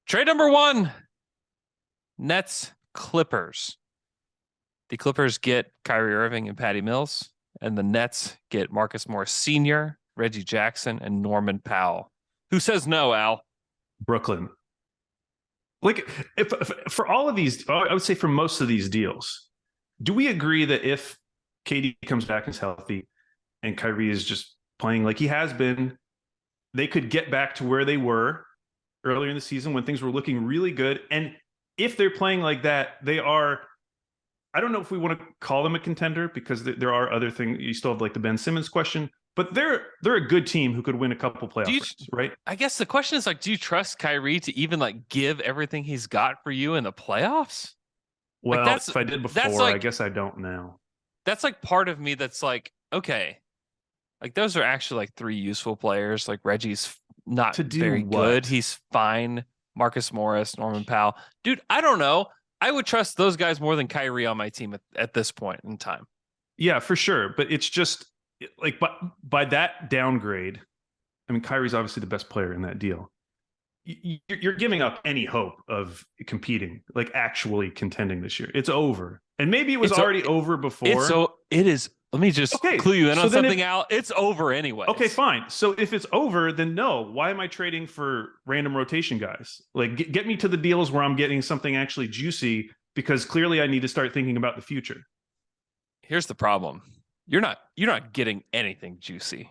Trade number one, Nets Clippers. The Clippers get Kyrie Irving and Patty Mills, and the Nets get Marcus Morris Sr., Reggie Jackson, and Norman Powell. Who says no, Al? Brooklyn. Like, if for all of these, I would say for most of these deals, do we agree that if KD comes back and is healthy and Kyrie is just playing like he has been, they could get back to where they were earlier in the season when things were looking really good? And if they're playing like that, they are, I don't know if we want to call them a contender because there are other things. You still have like the Ben Simmons question, but they're a good team who could win a couple playoff rounds, right? I guess the question is like, do you trust Kyrie to even like give everything he's got for you in the playoffs? Well, like if I did before, I guess I don't now. That's like part of me that's like, okay, like those are actually like three useful players. Like Reggie's not very good. He's fine. Marcus Morris, Norman Powell. Dude, I don't know. I would trust those guys more than Kyrie on my team at this point in time. Yeah, for sure. But it's just like by that downgrade, I mean, Kyrie's obviously the best player in that deal. You're giving up any hope of competing, like actually contending this year. It's over. And maybe it was already over before. It is. Let me just clue you in on something, Al. It's over anyway. Okay, fine. So if it's over, then no. Why am I trading for random rotation guys? Like, get me to the deals where I'm getting something actually juicy, because clearly I need to start thinking about the future. Here's the problem. You're not getting anything juicy.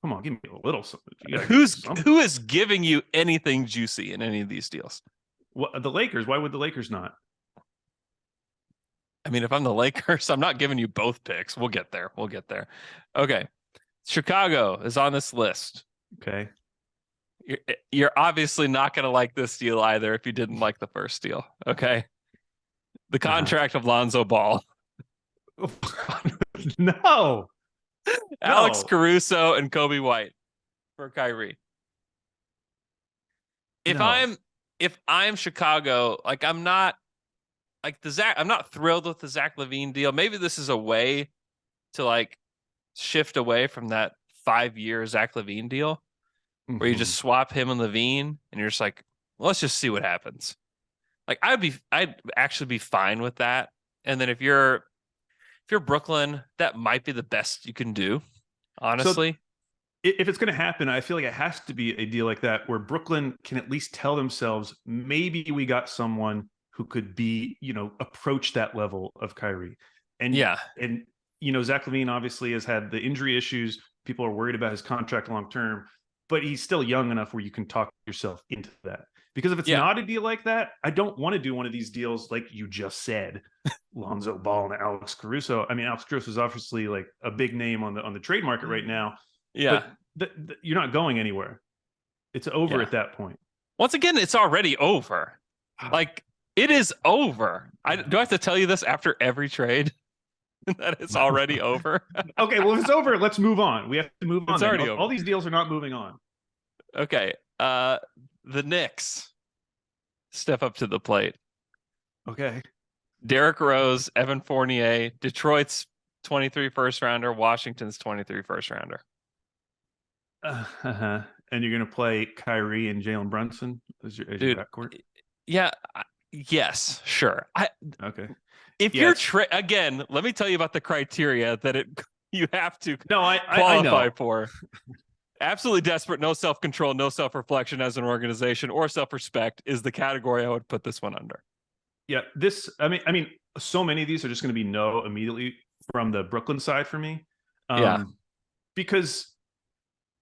Come on, give me a little something. Who is giving you anything juicy in any of these deals? What, the Lakers? Why would the Lakers not? I mean, if I'm the Lakers, I'm not giving you both picks. We'll get there. Okay. Chicago is on this list. Okay. You're obviously not going to like this deal either if you didn't like the first deal. Okay. The contract of Lonzo Ball. No. Alex Caruso and Kobe White for Kyrie. If I'm Chicago, like I'm not thrilled with the Zach LaVine deal. Maybe this is a way to like shift away from that 5-year Zach LaVine deal where you just swap him and LaVine and you're just like, well, let's just see what happens. Like I'd actually be fine with that. And then if you're Brooklyn, that might be the best you can do, honestly. So if it's going to happen, I feel like it has to be a deal like that where Brooklyn can at least tell themselves, maybe we got someone who could be, approach that level of Kyrie. And Zach LaVine obviously has had the injury issues. People are worried about his contract long-term, but he's still young enough where you can talk yourself into that. Because if it's not a deal like that, I don't want to do one of these deals like you just said, Lonzo Ball and Alex Caruso. I mean, Alex Caruso is obviously like a big name on the trade market right now. Yeah. But you're not going anywhere. It's over at that point. Once again, it's already over. Like, it is over. Do I have to tell you this after every trade? That it's already over? Okay, well, if it's over, let's move on. We have to move on. It's already over. All these deals are not moving on. Okay. The Knicks step up to the plate. Okay. Derrick Rose, Evan Fournier, Detroit's 23 first rounder, Washington's 23 first rounder. And you're going to play Kyrie and Jalen Brunson as your backcourt? Yeah. Yes, sure. Okay. If you're again, let me tell you about the criteria that you have to qualify for. Absolutely desperate, no self-control, no self-reflection as an organization, or self-respect is the category I would put this one under. Yeah, I mean, so many of these are just going to be no immediately from the Brooklyn side for me. Because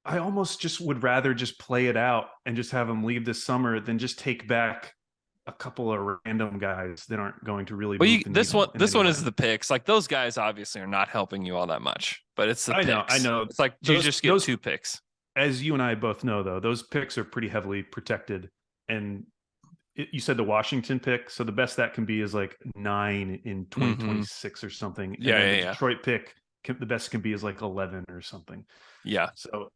I almost just would rather just play it out and just have them leave this summer than just take back a couple of random guys that aren't going to really. Well, this one is the picks. Like those guys obviously are not helping you all that much, but it's the picks. I know. It's like you just get 2 picks. As you and I both know, though, those picks are pretty heavily protected. And you said the Washington pick, so the best that can be is like 9 in 2026 or something. The Detroit pick, the best can be is like 11 or something. Yeah. So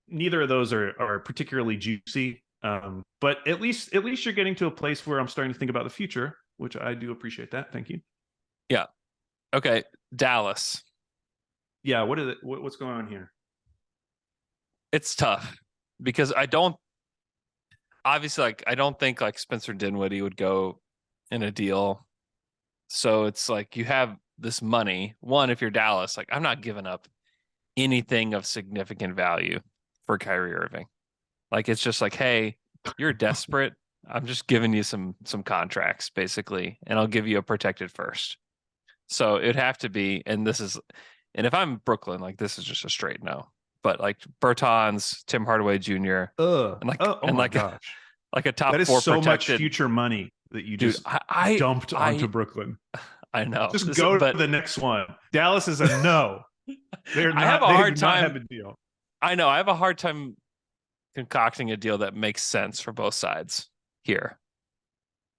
neither of those are particularly juicy. But at least you're getting to a place where I'm starting to think about the future, which I do appreciate that. Thank you. Yeah. Okay. Dallas. Yeah. What's going on here? It's tough because I don't obviously, like, I don't think like Spencer Dinwiddie would go in a deal. So it's like you have this money. One, if you're Dallas, like I'm not giving up anything of significant value for Kyrie Irving. Like it's just like, hey, you're desperate. I'm just giving you some contracts basically, and I'll give you a protected first. So it'd have to be, and if I'm Brooklyn, like this is just a straight no. But like Bertans, Tim Hardaway Jr., and like Oh and my like gosh. like a That top is four so much protected future money that you dude. just dumped onto Brooklyn. I know Just this, go to but the next one. Dallas is a no. I have a They hard do not have time. a deal. I know I have a hard time concocting a deal that makes sense for both sides here.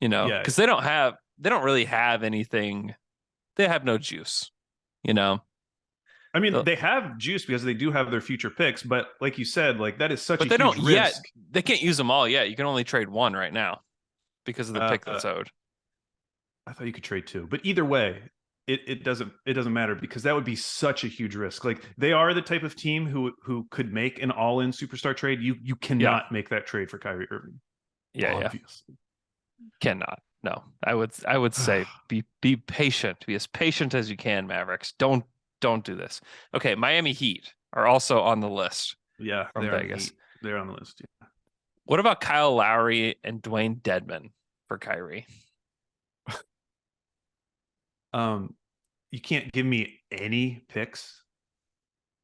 Yeah. Because they don't really have anything. They have no juice. You know, I mean, The- they have juice because they do have their future picks, but like you said, like that is such but a they huge don't yet. risk. They can't use them all yet. You can only trade one right now because of the pick Uh, that's owed. I thought you could trade two, but either way, it doesn't matter because that would be such a huge risk. Like they are the type of team who could make an all-in superstar trade. You Yeah, cannot make that trade for Kyrie Irving, yeah. obviously. Cannot. No, I would say be patient. Be as patient as you can, Mavericks. Don't do this. Okay, Miami Heat are also on the list Yeah, from Vegas. they're on the list. Yeah. What about Kyle Lowry and Dwayne Dedman for Kyrie? Um, you can't give me any picks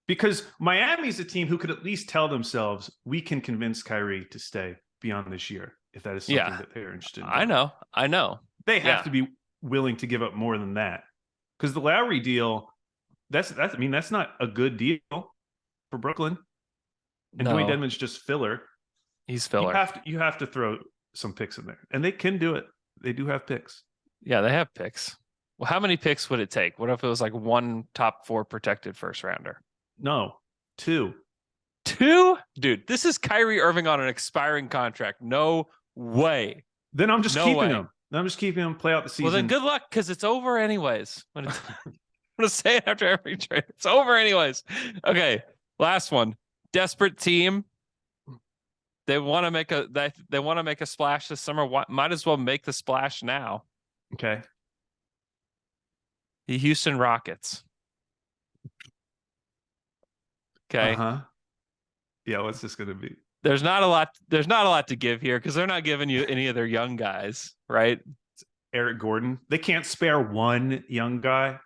because Miami's a team who could at least tell themselves we can convince Kyrie to stay beyond this year if that is something Yeah, that they're interested in I doing. know. I know. They have Yeah. to be willing to give up more than that because the Lowry deal that's I mean that's not a good deal for Brooklyn, and Dwayne No, Dedmon's just filler. he's filler. You have to throw some picks in there, and they can do it. They do have picks. Yeah, they have picks. Well, how many picks would it take? What if it was like one top four protected first rounder? No, two. Two? Dude, this is Kyrie Irving on an expiring contract. No way. Then I'm just No keeping way. him. I'm just keeping him. Play out the season. Well, then good luck because it's over anyways. I'm gonna say it after every trade. It's over anyways. Okay, last one. Desperate team. They want to make a splash this summer. Might as well make the splash now. Okay. The Houston Rockets. Okay. Uh-huh. Yeah, what's this gonna be? There's not a lot to give here because they're not giving you any of their young guys, right? Eric Gordon. They can't spare one young guy.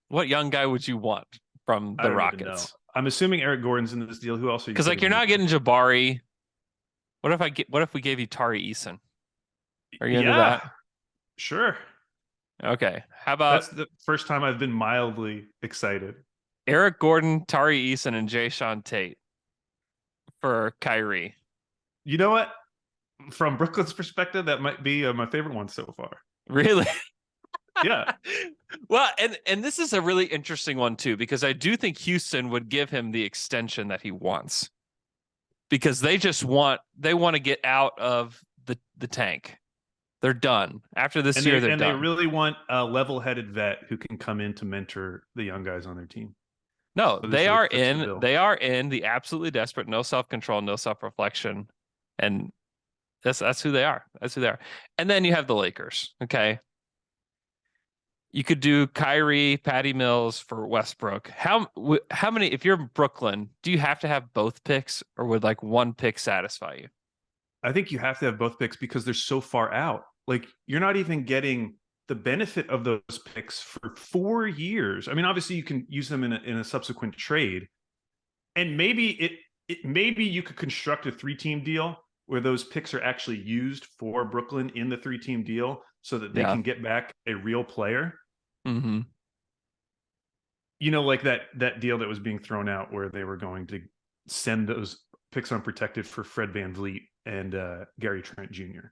What young guy would you want from the Rockets? I'm assuming Eric Gordon's in this deal. Who else are you? Because like you're not getting Jabari. What if we gave you Tari Eason? Are you into that? Sure. Okay. How about That's the first time I've been mildly excited. Eric Gordon, Tari Eason, and Jay Sean Tate for Kyrie? You know what? From Brooklyn's perspective, that might be my favorite one so far. Really? Yeah. Well, and this is a really interesting one too, because I do think Houston would give him the extension that he wants. Because they want to get out of the tank. They're done. After this year, they're done. And they really want a level-headed vet who can come in to mentor the young guys on their team. No, so they are in. They are in the absolutely desperate, no self-control, no self-reflection, and that's who they are. That's who they are. And then you have the Lakers. Okay, you could do Kyrie, Patty Mills for Westbrook. How many? If you're Brooklyn, do you have to have both picks, or would like one pick satisfy you? I think you have to have both picks because they're so far out. Like you're not even getting the benefit of those picks for 4 years. I mean, obviously you can use them in a subsequent trade, and maybe maybe you could construct a 3-team deal where those picks are actually used for Brooklyn in the 3-team deal, so that they can get back a real player. Mm-hmm. You know, like that deal that was being thrown out where they were going to send those picks unprotected for Fred VanVleet and Gary Trent Jr.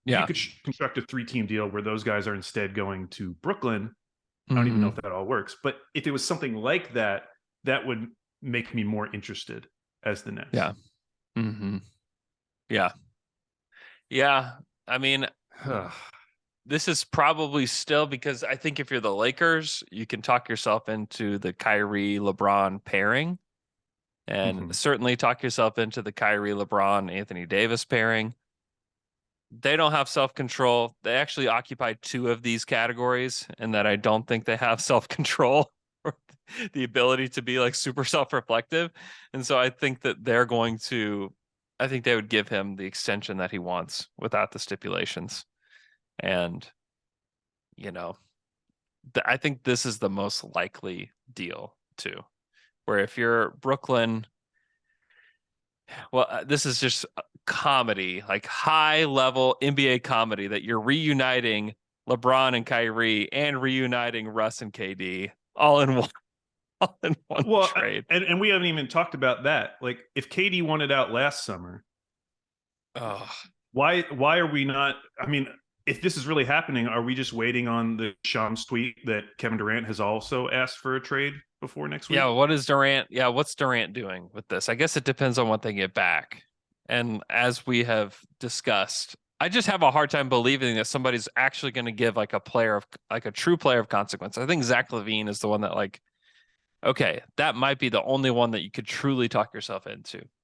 Yeah. You could construct a 3-team deal where those guys are instead going to Brooklyn. I don't even know if that all works, but if it was something like that, that would make me more interested as the Nets. Yeah. Mm-hmm. Yeah. Yeah. I mean, this is probably still because I think if you're the Lakers, you can talk yourself into the Kyrie LeBron pairing. and Mm-hmm. certainly talk yourself into the Kyrie, LeBron, Anthony Davis pairing. They don't have self-control. They actually occupy two of these categories, and that I don't think they have self-control or the ability to be like super self-reflective. And so I think that I think they would give him the extension that he wants without the stipulations. And, you know, I think this is the most likely deal too, where if you're Brooklyn, well, this is just comedy, like high level NBA comedy that you're reuniting LeBron and Kyrie and reuniting Russ and KD all in one, all in one Well, trade. and we haven't even talked about that. Like, if KD wanted out last summer, Oh, why are we not? I mean, if this is really happening, are we just waiting on the Shams tweet that Kevin Durant has also asked for a trade before next yeah. week? What is Durant? Yeah, what's Durant doing with this? I guess it depends on what they get back. And as we have discussed, I just have a hard time believing that somebody's actually going to give like a true player of consequence. I think Zach LaVine is the one that like, okay, that might be the only one that you could truly talk yourself into.